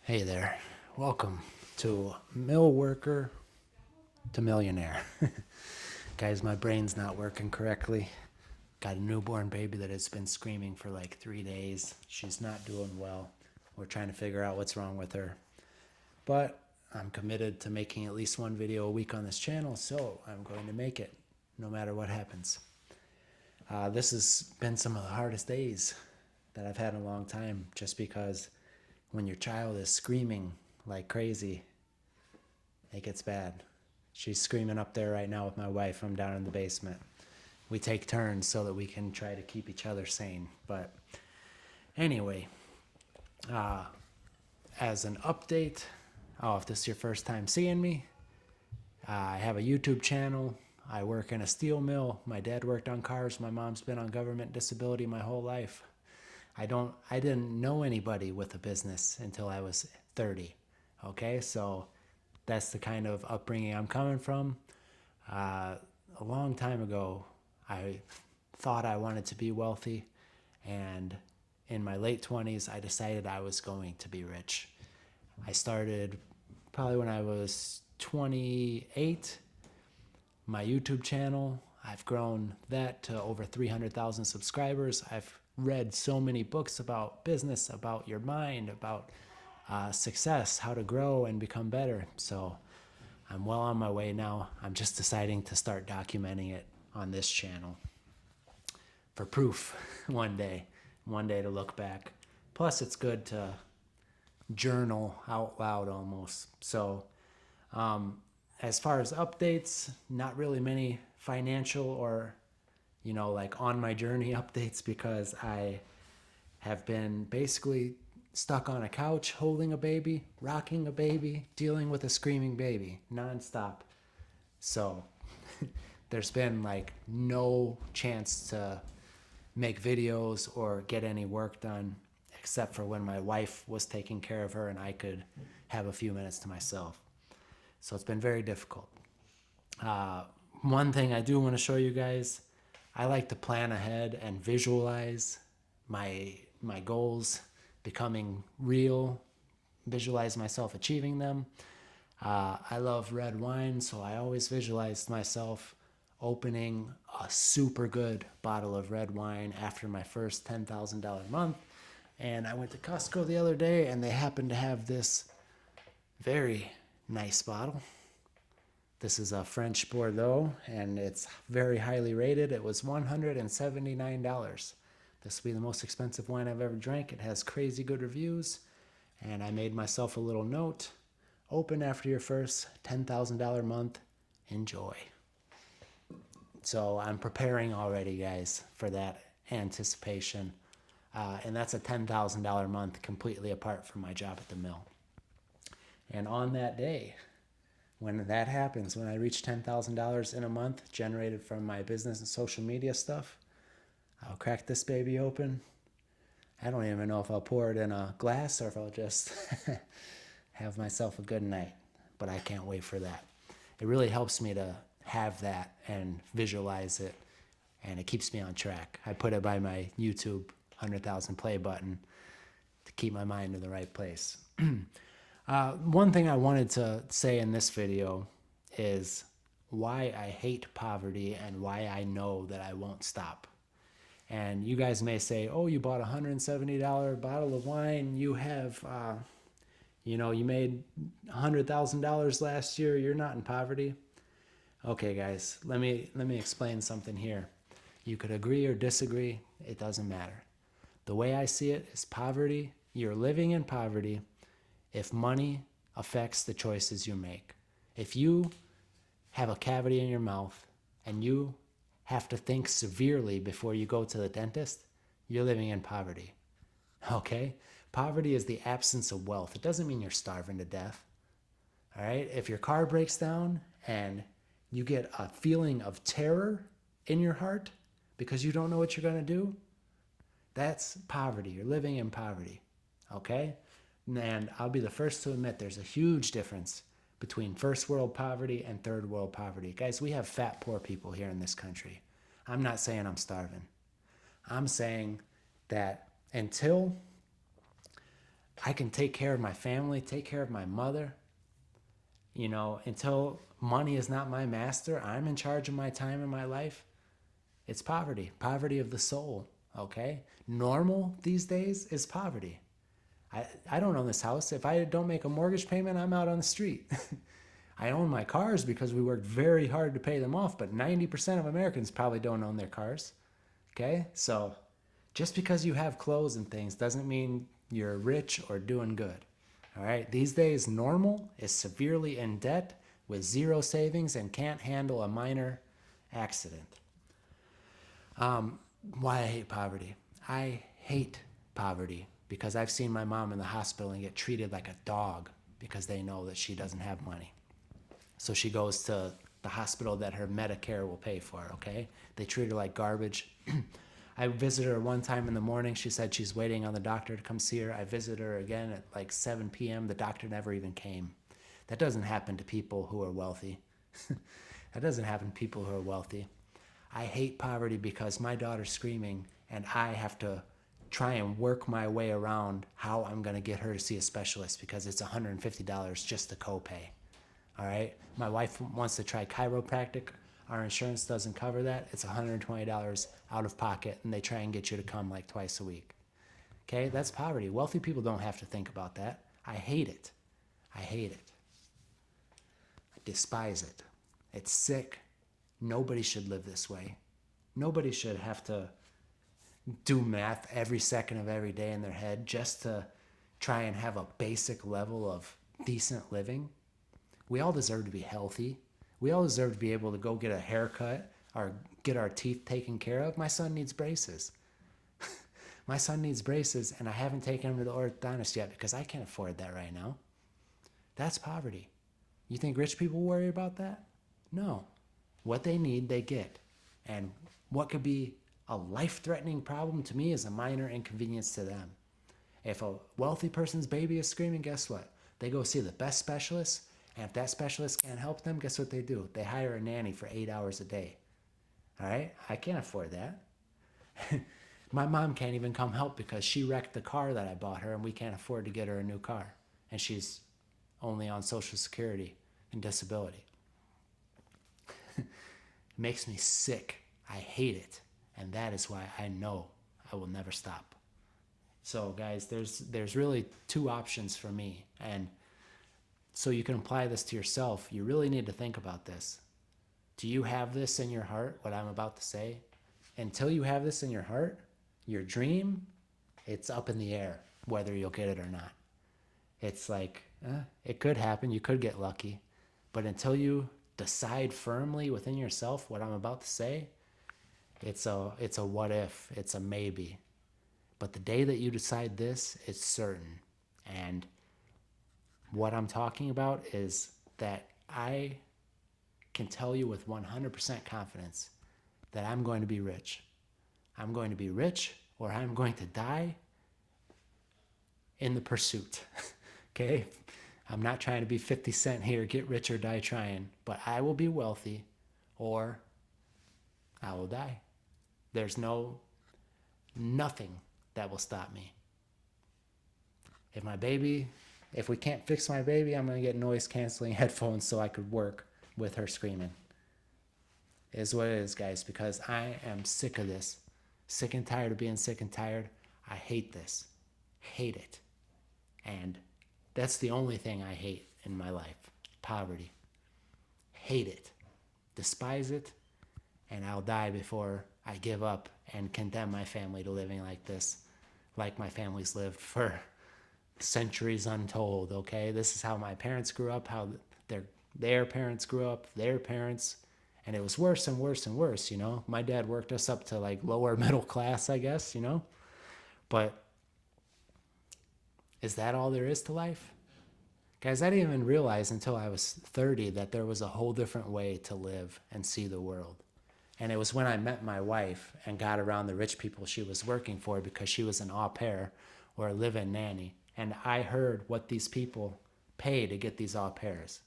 Hey there. Welcome to Mill Worker to Millionaire. Guys, my brain's not working correctly. Got a newborn baby that has been screaming for like 3 days. She's not doing well. We're trying to figure out what's wrong with her. But I'm committed to making at least one video a week on this channel, so I'm going to make it no matter what happens. This has been some of the hardest days that I've had in a long time, just because when your child is screaming like crazy, it gets bad. She's screaming up there right now with my wife. I'm down in the basement. We take turns so that we can try to keep each other sane. But anyway, as an update, if this is your first time seeing me, I have a YouTube channel. I work in a steel mill. My dad worked on cars. My mom's been on government disability my whole life. I didn't know anybody with a business until I was 30. Okay, so that's the kind of upbringing I'm coming from. A long time ago, I thought I wanted to be wealthy, and in my late 20s, I decided I was going to be rich. I started probably when I was 28, my YouTube channel. I've grown that to over 300,000 subscribers. I've read so many books about business, about your mind, about success, how to grow and become better. So I'm well on my way now. I'm just deciding to start documenting it on this channel for proof one day to look back. Plus, it's good to journal out loud almost. So as far as updates, not really many financial or like on my journey updates, because I have been basically stuck on a couch holding a baby, rocking a baby, dealing with a screaming baby nonstop. So there's been like no chance to make videos or get any work done, except for when my wife was taking care of her and I could have a few minutes to myself. So it's been very difficult. One thing I do want to show you guys, I like to plan ahead and visualize my goals becoming real, visualize myself achieving them. I love red wine, so I always visualized myself opening a super good bottle of red wine after my first $10,000 month. And I went to Costco the other day, and they happened to have this very nice bottle. This is a French Bordeaux, and it's very highly rated. It was $179. This will be the most expensive wine I've ever drank. It has crazy good reviews, and I made myself a little note. Open after your first $10,000 month. Enjoy. So I'm preparing already, guys, for that anticipation. And that's a $10,000 month completely apart from my job at the mill. And on that day, when that happens, when I reach $10,000 in a month generated from my business and social media stuff, I'll crack this baby open. I don't even know if I'll pour it in a glass or if I'll just have myself a good night. But I can't wait for that. It really helps me to have that and visualize it, and it keeps me on track. I put it by my YouTube 100,000 play button to keep my mind in the right place. One thing I wanted to say in this video is why I hate poverty and why I know that I won't stop. And you guys may say, oh, you bought a $170 bottle of wine. You have, you made $100,000 last year. You're not in poverty. Okay, guys, let me explain something here. You could agree or disagree. It doesn't matter. The way I see it is poverty. You're living in poverty if money affects the choices you make. If you have a cavity in your mouth and you have to think severely before you go to the dentist, you're living in poverty. Okay? Poverty is the absence of wealth. It doesn't mean you're starving to death. All right? If your car breaks down and you get a feeling of terror in your heart because you don't know what you're going to do, that's poverty. You're living in poverty. Okay? And I'll be the first to admit there's a huge difference between first world poverty and third world poverty. Guys, we have fat, poor people here in this country. I'm not saying I'm starving. I'm saying that until I can take care of my family, take care of my mother. Until money is not my master, I'm in charge of my time and my life. It's poverty of the soul. Okay? Normal these days is poverty. I don't own this house. If I don't make a mortgage payment, I'm out on the street. I own my cars because we worked very hard to pay them off, but 90% of Americans probably don't own their cars. Okay? So just because you have clothes and things doesn't mean you're rich or doing good. All right? These days, normal is severely in debt with zero savings and can't handle a minor accident. Why I hate poverty. I hate poverty because I've seen my mom in the hospital and get treated like a dog because they know that she doesn't have money. So she goes to the hospital that her Medicare will pay for, okay? They treat her like garbage. I visited her one time in the morning. She said she's waiting on the doctor to come see her. I visited her again at like 7 p.m. The doctor never even came. That doesn't happen to people who are wealthy. That doesn't happen to people who are wealthy. I hate poverty because my daughter's screaming and I have to try and work my way around how I'm going to get her to see a specialist because it's $150 just to copay. All right? My wife wants to try chiropractic. Our insurance doesn't cover that. It's $120 out of pocket, and they try and get you to come like twice a week. Okay? That's poverty. Wealthy people don't have to think about that. I hate it. I hate it. I despise it. It's sick. Nobody should live this way. Nobody should have to do math every second of every day in their head just to try and have a basic level of decent living. We all deserve to be healthy. We all deserve to be able to go get a haircut or get our teeth taken care of. My son needs braces. My son needs braces, and I haven't taken him to the orthodontist yet because I can't afford that right now. That's poverty. You think rich people worry about that? No. What they need, they get. And what could be a life-threatening problem to me is a minor inconvenience to them. If a wealthy person's baby is screaming, guess what? They go see the best specialist, and if that specialist can't help them, guess what they do? They hire a nanny for 8 hours a day. All right? I can't afford that. My mom can't even come help because she wrecked the car that I bought her, and we can't afford to get her a new car. And she's only on Social Security and disability. It makes me sick. I hate it. And that is why I know I will never stop. So guys, there's really two options for me. And so you can apply this to yourself. You really need to think about this. Do you have this in your heart, what I'm about to say? Until you have this in your heart, your dream, it's up in the air, whether you'll get it or not. It's like, it could happen. You could get lucky. But until you decide firmly within yourself what I'm about to say, it's a what if, it's a maybe. But the day that you decide this, it's certain. And what I'm talking about is that I can tell you with 100% confidence that I'm going to be rich. I'm going to be rich, or I'm going to die in the pursuit. Okay? I'm not trying to be 50 Cent here, get rich or die trying, but I will be wealthy or I will die. There's nothing that will stop me. If we can't fix my baby, I'm going to get noise canceling headphones so I could work with her screaming. It is what it is, guys, because I am sick of this. Sick and tired of being sick and tired. I hate this. Hate it. And that's the only thing I hate in my life. Poverty. Hate it. Despise it. And I'll die before I give up and condemn my family to living like this, like my family's lived for centuries untold, okay? This is how my parents grew up, how their parents grew up, their parents, and it was worse and worse and worse, you know? My dad worked us up to like lower middle class, I guess, you know? But is that all there is to life? Guys, I didn't even realize until I was 30 that there was a whole different way to live and see the world. And it was when I met my wife and got around the rich people she was working for because she was an au pair or a live-in nanny. And I heard what these people pay to get these au pairs.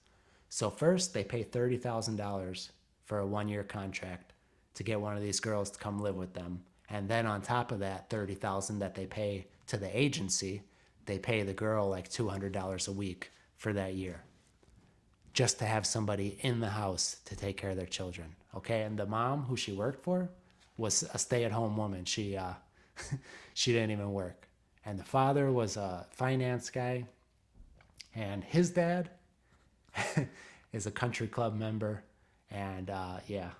So first, they pay $30,000 for a 1-year contract to get one of these girls to come live with them. And then on top of that $30,000 that they pay to the agency, they pay the girl like $200 a week for that year just to have somebody in the house to take care of their children. Okay. And the mom who she worked for was a stay-at-home woman. She she didn't even work. And the father was a finance guy, and his dad is a country club member. And yeah,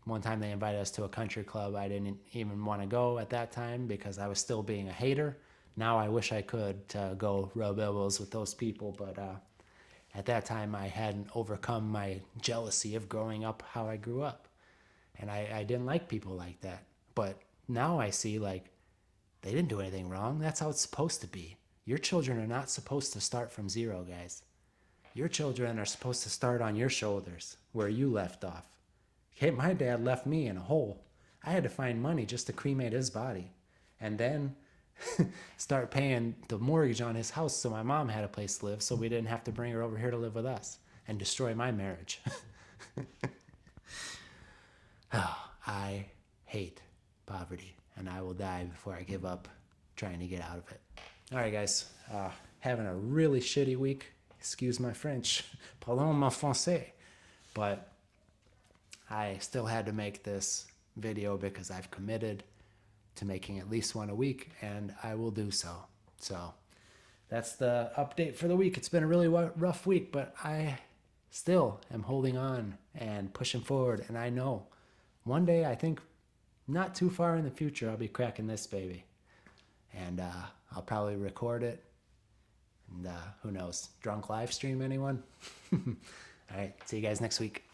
one time they invited us to a country club. I didn't even want to go at that time because I was still being a hater. Now I wish I could go rub elbows with those people, but at that time I hadn't overcome my jealousy of growing up how I grew up. And I didn't like people like that. But now I see, like, they didn't do anything wrong. That's how it's supposed to be. Your children are not supposed to start from zero, guys. Your children are supposed to start on your shoulders where you left off. Okay, my dad left me in a hole. I had to find money just to cremate his body and then start paying the mortgage on his house so my mom had a place to live so we didn't have to bring her over here to live with us and destroy my marriage. Oh, I hate poverty, and I will die before I give up trying to get out of it. All right, guys. Having a really shitty week. Excuse my French. Parlons mon français. But I still had to make this video because I've committed to making at least one a week, and I will do so. So that's the update for the week. It's been a really rough week, but I still am holding on and pushing forward. And I know one day, I think not too far in the future, I'll be cracking this baby. And I'll probably record it. And who knows? Drunk live stream, anyone? All right. See you guys next week.